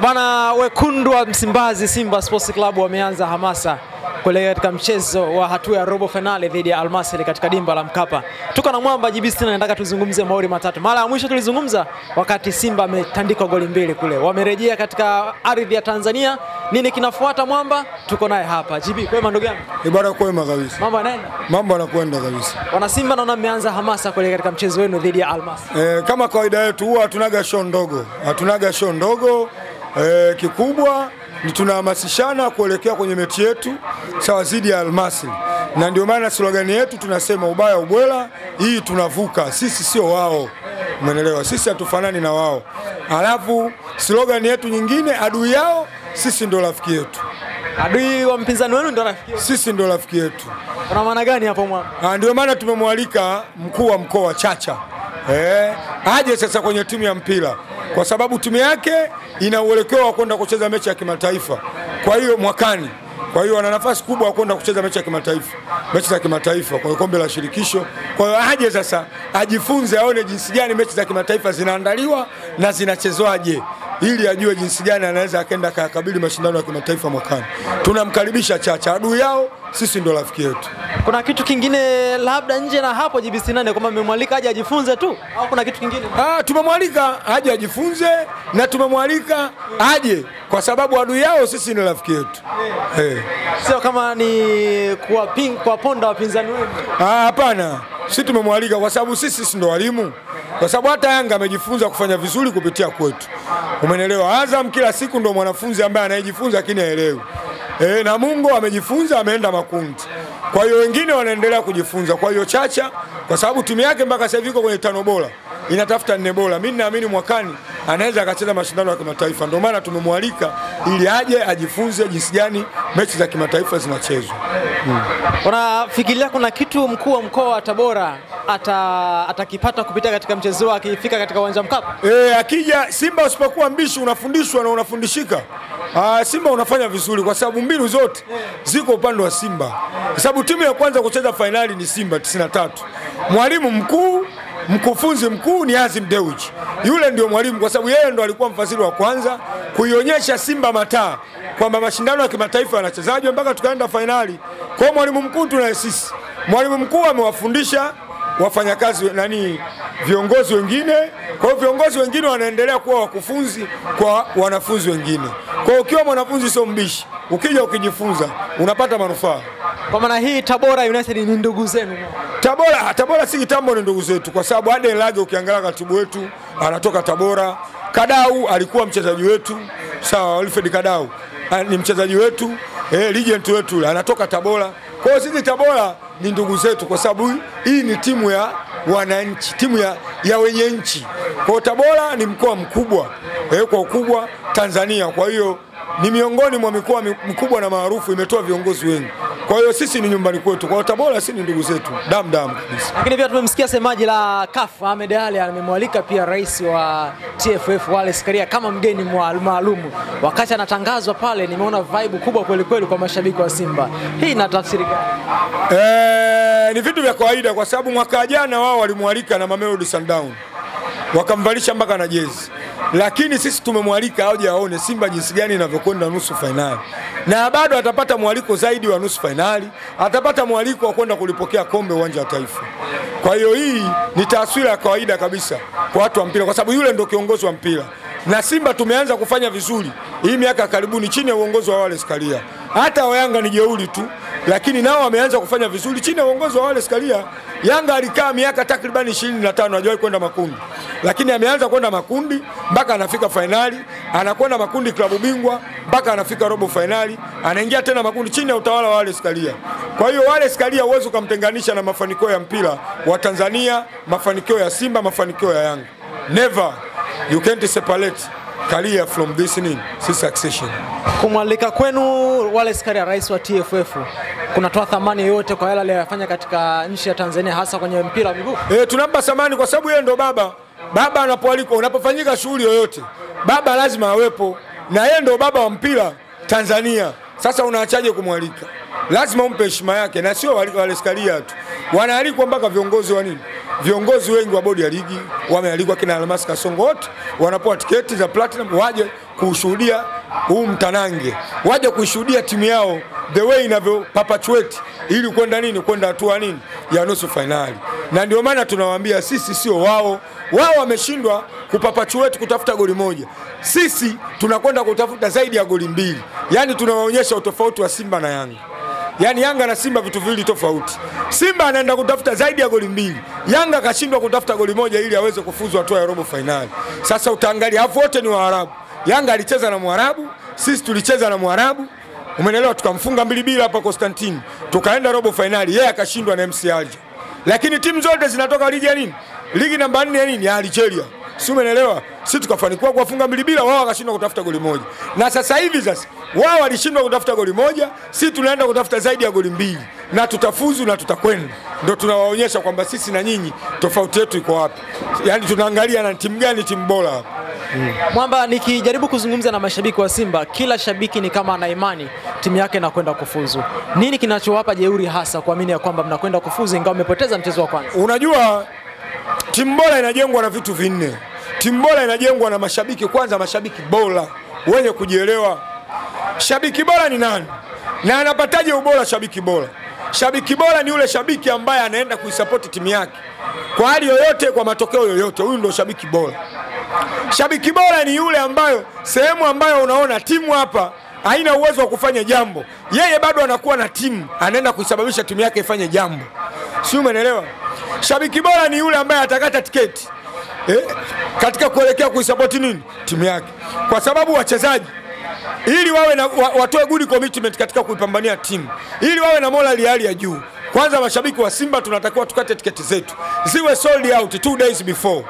Bana, wekundu wa Msimbazi Simba Sports Club wameanza hamasa kuelekea katika mchezo wa hatua ya robo finali dhidi ya Al Masry katika dimba la Mkapa. Tuko na Mwamba JB60 na nataka tuzungumzie mauri matatu. Mara ya mwisho tulizungumza wakati Simba ametandika goli 2 kule. Wamerejea katika ardhi ya Tanzania. Nini kinafuata Mwamba? Tuko naye hapa. JB, kwema ndugu yangu? Ibara kwema kabisa. Mambo yanaenda? Mambo yanakwenda kabisa. Wana Simba naona mmeanza hamasa kuelekea katika mchezo wenu dhidi ya Al Masry. Kama kawaida yetu huwa hatunaga show ndogo. Hatunaga show ndogo. Kikubwa ni tunahamasishana kuelekea kwenye mechi yetu sawa zidi ya Al Masry. Na ndio maana slogan yetu tunasema ubaya ubwela, hii tunavuka. Sisi sio wao. Umeelewa? Sisi hatufanani na wao. Alafu slogan yetu nyingine, adui yao sisi ndio rafiki yetu. Adui wa mpinzani wenu ndio rafiki yetu. Sisi ndio rafiki yetu. Kuna maana gani hapo Mwamba? Ndio maana tumemwalika mkuu wa mkoa Chacha. Aje sasa kwenye timu ya mpira. Kwa sababu timu yake ina uelekeo wa kwenda kucheza mechi ya kimataifa. Kwa hiyo mwakani. Kwa hiyo ana nafasi kubwa ya kwenda kucheza mechi ya kimataifa. Mechi za kimataifa kwa kombe la shirikisho. Kwa hiyo aje sasa ajifunze, aone jinsi gani mechi za kimataifa zinaandaliwa na zinachezwaje, ili ajue jinsi gani anaweza akaenda kukabili mashindano ya kimataifa mwakani. Tunamkaribisha Chacha, adui yao sisi ndio rafiki yetu. Kuna kitu kingine labda nje na hapo JB60 kama mmemwalika aje ajifunze tu au kuna kitu kingine? Tumemwalika aje ajifunze na tumemwalika aje kwa sababu adui yao sisi ni rafiki yetu. Sio kama ni kuwaponda wapinzani wenu. Hapana. Sisi tumemwalika kwa sababu sisi ndio walimu. Kwa sababu hata Yanga amejifunza kufanya vizuri kupitia kwetu. Umeelewa? Azam kila siku ndio mwanafunzi ambaye anajifunza lakini haelewi. Na Mungu amejifunza, ameenda makundi. Kwa hiyo wengine wanaendelea kujifunza. Kwa hiyo Chacha kwa sababu timu yake mpaka sasa hivi iko kwenye 5 bora, inatafuta 4 bora. Mimi naamini mwakani anaweza akacheza mashindano ya kimataifa. Ndio maana tumemwalika ili aje ajifunze jinsi gani mechi za kimataifa zinachezwa. Unafikiria kuna kitu mkuu wa mkoa wa Tabora atakipata kupitia katika mchezo wake akifika katika uwanja Mkapa? Akija Simba usipokuwa mbishi unafundishwa na unafundishika. Simba unafanya vizuri kwa sababu mbinu zote ziko upande wa Simba. Kwa sababu timu ya kwanza kucheza finali ni Simba 93. Mwalimu mkuu, mkufunzi mkuu ni Azim Dewji. Yule ndio mwalimu kwa sababu yeye ndo alikuwa mfadhili wa kwanza kuionyesha Simba mataa kwamba mashindano ya kimataifa yanachezajwa mpaka tukaenda finali. Kwa mwalimu mkuu tunaye sisi. Mwalimu mkuu amewafundisha wafanyakazi viongozi wengine. Kwa hiyo viongozi wengine wanaendelea kuwa wakufunzi kwa wanafunzi wengine. Kwa hiyo ukiwa mwanafunzi sio mbishi, ukija ukijifunza unapata manufaa. Kwa maana hii Tabora United ni ndugu zenu. Tabora si kitambo ni ndugu zetu kwa sababu Aden Lage ukiangalia katibu wetu anatoka Tabora. Kadau alikuwa mchezaji wetu. Sawa, Alfred Kadau ni mchezaji wetu, legend wetu anatoka Tabora. Kwa hiyo sisi Tabora ni ndugu zetu kwa sababu hii ni timu ya wananchi, timu ya wenye nchi. Kwa hiyo Tabora ni mkoa mkubwa kwa ukubwa Tanzania. Kwa hiyo ni miongoni mwa mikoa mikubwa na maarufu, imetoa viongozi wengi. Kwa hiyo sisi ni nyumbani kwetu. Kwa hiyo Tabora sisi ni ndugu zetu. Dam kabisa. Lakini pia tumemsikia semaji la CAF Ahmed Ali amemwalika pia rais wa TFF Wallace Karia kama mgeni maalum. Wakati anatangazwa pale nimeona vibe kubwa kweli kweli kwa mashabiki wa Simba. Hii ina tafsiri gani? Ni vitu vya kawaida kwa sababu mwaka jana wao walimwalika na Mamelodi Sundowns. Wakamvalisha mpaka na jezi. Lakini sisi tumemwalika aje aone Simba jinsi gani inavyokwenda nusu finali. Na bado atapata mwaliko zaidi wa nusu finali, atapata mwaliko wa kwenda kulipokea kombe uwanja wa Taifa. Kwa hiyo hii ni taswira ya kawaida kabisa kwa watu wa mpira kwa sababu yule ndio kiongozi wa mpira. Na Simba tumeanza kufanya vizuri hii miaka karibuni chini ya uongozi wa Wallace Karia. Hata Yanga ni jeuri tu, lakini nao wameanza kufanya vizuri chini ya uongozi wa Wallace Karia. Yanga alikaa miaka takriban 25 hajawahi kwenda makundi. Lakini ameanza kwenda makundi mpaka anafika finali, anakwenda makundi klabu bingwa mpaka anafika robo finali, anaingia tena makundi chini ya utawala wa Wallace Karia. Kwa hiyo Wallace Karia huwezi kumtenganisha na mafanikio ya mpira wa Tanzania, mafanikio ya Simba, mafanikio ya Yanga. Never you can't separate Karia from this succession. Kumwalika kwenu Wallace Karia rais wa TFF kunatoa thamani yoyote kwa yale aliyofanya katika nchi ya Tanzania hasa kwenye mpira wa miguu? Tunampa thamani kwa sababu yeye ndo baba. Baba anapoalikwa, unapofanyika shughuli yoyote, baba lazima awepo na yeye ndo baba wa mpira Tanzania. Sasa unaachaje kumwalika? Lazima umpe heshima yake na sio Wallace Karia tu. Wanaalikwa mpaka viongozi viongozi wengi wa bodi ya ligi wamealikwa, kina Almasi Kasongo, wote wanapewa tiketi za platinum waje kushuhudia huu mtanange, waje kushuhudia timu yao the way inavyo perpetuate ili kwenda hatua ya nusu finali. Na ndio maana tunawaambia sisi sio wao wameshindwa kupapachwetu kutafuta goli moja, sisi tunakwenda kutafuta zaidi ya goli 2. Yani tunawaonyesha utofauti wa Simba na Yanga. Yani Yanga na Simba vitu viwili tofauti. Simba anaenda kutafuta zaidi ya goli 2, Yanga kashindwa kutafuta goli moja ili aweze kufuzu hatua ya robo finali. Sasa utaangalia hapo, wote ni Waarabu. Yanga alicheza na Mwarabu, sisi tulicheza na Mwarabu, umeelewa, tukamfunga 2-2 hapa Constantine, tukaenda robo finali, yeye akashindwa na MC Alger. Lakini timu zote zinatoka ligi ya nini? Ligi namba 4 ya nini? Ya Algeria. Si umeelewa? Sisi tukafanikiwa kuwafunga 2-2, wao wakashindwa kutafuta goli moja. Na sasa hivi wao walishindwa kutafuta goli moja, sisi tunaenda kutafuta zaidi ya goli 2 na tutafuzu na tutakwenda. Ndio tunawaonyesha kwamba sisi na nyinyi tofauti yetu iko wapi. Yaani tunaangalia na timu gani timu bora hapa. Mwamba, nikijaribu kuzungumza na mashabiki wa Simba, kila shabiki ni kama ana imani timu yake inakwenda kufuzu. Nini kinachowapa jeuri hasa kuamini ya kwamba mnakwenda kufuzu ingawa mmepoteza mchezo wa kwanza? Unajua timu bora inajengwa na vitu vinne. Timu bora inajengwa na mashabiki. Kwanza, mashabiki bora wenye kujielewa. Shabiki bora ni nani? Na anapataje ubora shabiki bora? Shabiki bora ni yule shabiki ambaye anaenda kuisupport timu yake kwa hali yoyote, kwa matokeo yoyote. Huyu ndio shabiki bora. Shabiki bora ni yule ambayo sehemu ambayo unaona timu hapa haina uwezo wa kufanya jambo, yeye bado anakuwa na timu, anaenda kuisababisha timu yake ifanye jambo. Si umeelewa? Shabiki bora ni yule ambaye atakata tiketi katika kuelekea kuisupport timu yake, kwa sababu wachezaji ili wawe na watoe good commitment katika kuipambania timu, ili wawe na morali hali ya juu. Kwanza mashabiki wa Simba tunatakiwa tukate tiketi zetu ziwe sold out 2 days before.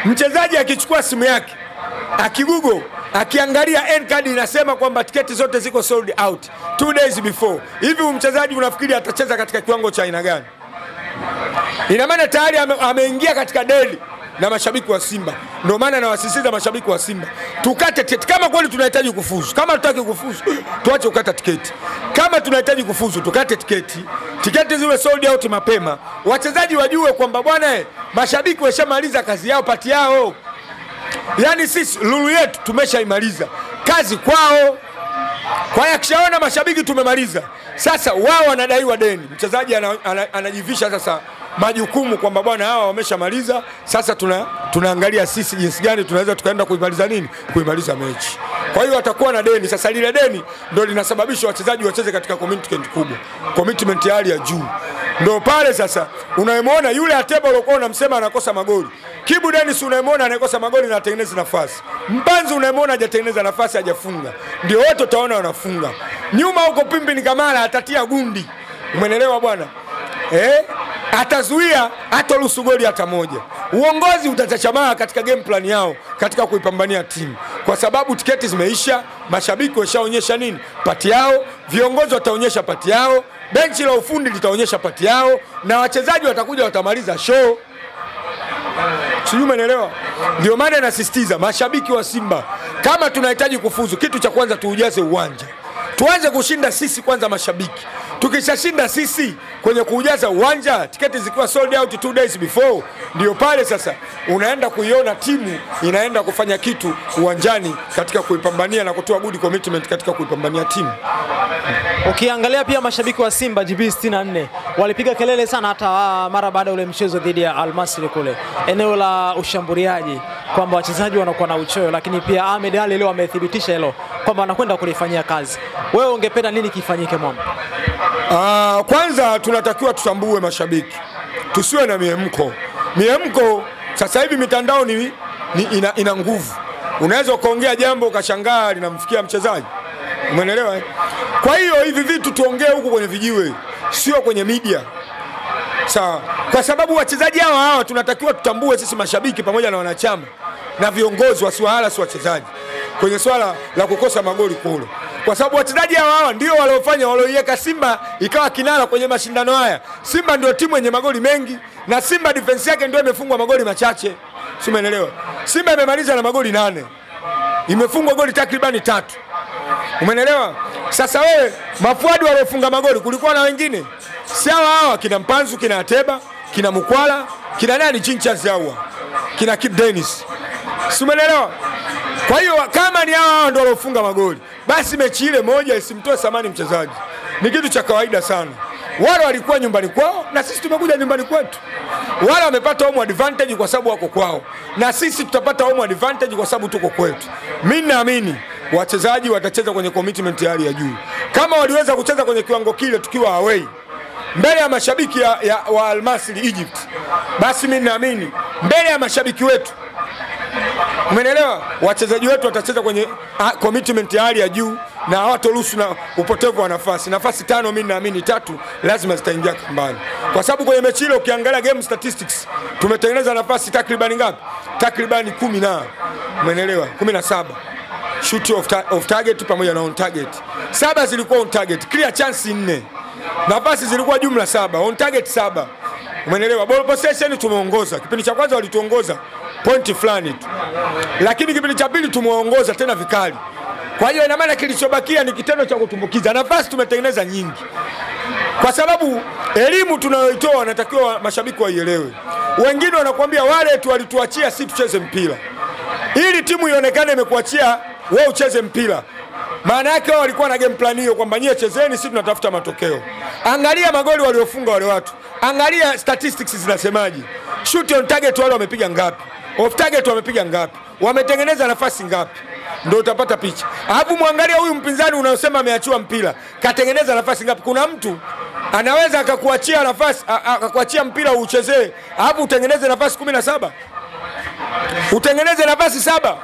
Mchezaji akichukua simu yake, akigugo, akiangalia end card inasema kwamba tiketi zote ziko sold out 2 days before. Hivi mchezaji unafikiri atacheza katika kiwango cha aina gani? Ina maana tayari ameingia katika deli na mashabiki wa Simba. Ndio maana nawasisitiza mashabiki wa Simba, tukate tiketi kama kweli tunahitaji kufuzu. Kama tutaki kufuzu, tuache kukata tiketi. Kama tunahitaji kufuzu, tukate tiketi. Tiketi ziwe sold out mapema. Wachezaji wajue kwamba bwana, mashabiki washamaliza kazi yao, pati yao. Yaani sisi lulu yetu tumeshaimaliza, kazi kwao. Kwa hiyo akishaona mashabiki tumemaliza, sasa wao wanadaiwa deni. Mchezaji anajivisha sasa majukumu kwamba bwana, hawa wameshamaliza, sasa tunaangalia sisi jinsi gani tunaweza tukaenda kuimaliza mechi. Kwa hiyo atakuwa na deni. Sasa lile deni ndio linasababisha wachezaji wacheze katika commitment kubwa, commitment ya hali ya juu. Ndio pale sasa unayemwona yule Ateba uliokuwa unamsema anakosa magoli, Kibu Dennis unayemwona anakosa magoli na atengeneza nafasi, Mpanzu unayemwona hajatengeneza nafasi, hajafunga, ndio wote utaona wanafunga. Nyuma huko Pimbi ni Kamara atatia gundi, umeelewa bwana? Atazuia hata ruhusu goli hata moja. Uongozi utachachamaa katika game plan yao katika kuipambania timu, kwa sababu tiketi zimeisha, mashabiki washaonyesha pati yao, viongozi wataonyesha pati yao, benchi la ufundi litaonyesha pati yao, na wachezaji watakuja watamaliza show. Sijui umeelewa? Ndio maana nasisitiza mashabiki wa Simba, kama tunahitaji kufuzu, kitu cha kwanza tuujaze uwanja. Tuanze kushinda sisi kwanza mashabiki. Tukishashinda sisi kwenye kuujaza uwanja, tiketi zikiwa sold out 2 days before, ndio pale sasa unaenda kuiona timu inaenda kufanya kitu uwanjani katika kuipambania na kutoa good commitment katika kuipambania timu. Ukiangalia pia mashabiki wa Simba GB 64 walipiga kelele sana hata mara baada ule mchezo dhidi ya Al-Masry kule eneo la ushambuliaji, kwamba wachezaji wanakuwa na uchoyo, lakini pia Ahmed Ali leo amethibitisha hilo kwamba anakwenda kulifanyia kazi. Wewe ungependa nini kifanyike Mwamba? Kwanza tunatakiwa tutambue mashabiki, tusiwe na miemko. Sasa hivi mitandao ina nguvu. Unaweza ukaongea jambo ukashangaa linamfikia mchezaji, umeelewa? Kwa hiyo hivi vitu tuongee huko kwenye vijiwe, sio kwenye media. Sawa? Kwa sababu wachezaji hawa tunatakiwa tutambue sisi mashabiki pamoja na wanachama na viongozi wasiwahala si wachezaji kwenye swala la kukosa magoli kule. Kwa sababu wachezaji hawa ndio walioiweka Simba ikawa kinara kwenye mashindano haya. Simba ndio timu yenye magoli mengi, na Simba defense yake ndio imefungwa magoli machache. Si umeelewa? Simba imemaliza na magoli 8. Imefungwa goli takribani 3. Umeelewa? Sasa wewe mafuadi waliofunga magoli kulikuwa na wengine. Si hawa kina Mpanzu, kina Ateba, kina Mukwala, kina nani Chinchas hawa, kina Kip Dennis, si umeelewa? Kwa hiyo kama ni hao ndio walofunga magoli, basi mechi ile moja isimtoe thamani mchezaji, ni kitu cha kawaida sana. Wale walikuwa nyumbani kwao na sisi tumekuja nyumbani kwetu. Wale wamepata home advantage kwa sababu wako kwao, na sisi tutapata home advantage kwa sababu tuko kwetu. Mimi naamini wachezaji watacheza kwenye commitment ya hali ya juu. Kama waliweza kucheza kwenye kiwango kile tukiwa away mbele ya mashabiki wa Al Masry Egypt, basi mimi naamini mbele ya mashabiki wetu, umeelewa, wachezaji wetu watacheza kwenye commitment ya hali ya juu na hawatoruhusu na upotevu wa nafasi. Nafasi 5 mimi naamini 3 lazima zitaingia kambani. Kwa sababu kwenye mechi ile ukiangalia game statistics tumetengeneza nafasi takriban ngapi? Takriban 10 na, umeelewa, 17. Shoot off target pamoja na on target. 7 zilikuwa on target, clear chance 4. Nafasi zilikuwa jumla 7, on target 7. Umeelewa? Ball possession tumeongoza. Kipindi cha kwanza walituongoza pointi fulani tu, lakini kipindi cha pili tumeongoza tena vikali. Kwa hiyo ina maana kilichobakia ni kitendo cha kutumbukiza. Nafasi tumetengeneza nyingi, kwa sababu elimu tunayoitoa wanatakiwa mashabiki waielewe. Wengine wanakuambia wale tu walituachia si tucheze mpira, ili timu ionekane imekuachia wewe ucheze mpira. Maana yake wao walikuwa na game plan hiyo kwamba nyie chezeni, sisi tunatafuta matokeo. Angalia magoli waliofunga wale watu, angalia statistics zinasemaje. Shoot on target wale wamepiga ngapi, off target wamepiga ngapi, wametengeneza nafasi ngapi, ndio utapata picha. Alafu muangalia huyu mpinzani unaosema ameachiwa mpira, katengeneza nafasi ngapi. Kuna mtu anaweza akakuachia nafasi, akakuachia mpira uuchezee, alafu utengeneze nafasi 17, utengeneze nafasi 7,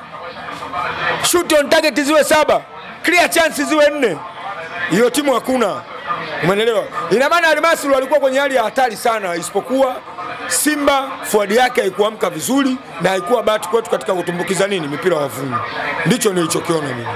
shoot on target ziwe 7, clear chance ziwe 4. Hiyo timu hakuna, umeelewa? Ina maana Al Masry walikuwa kwenye hali ya hatari sana, isipokuwa Simba forward yake haikuamka vizuri na haikuwa bahati kwetu katika kutumbukiza mipira wavuni. Ndicho nilichokiona mimi.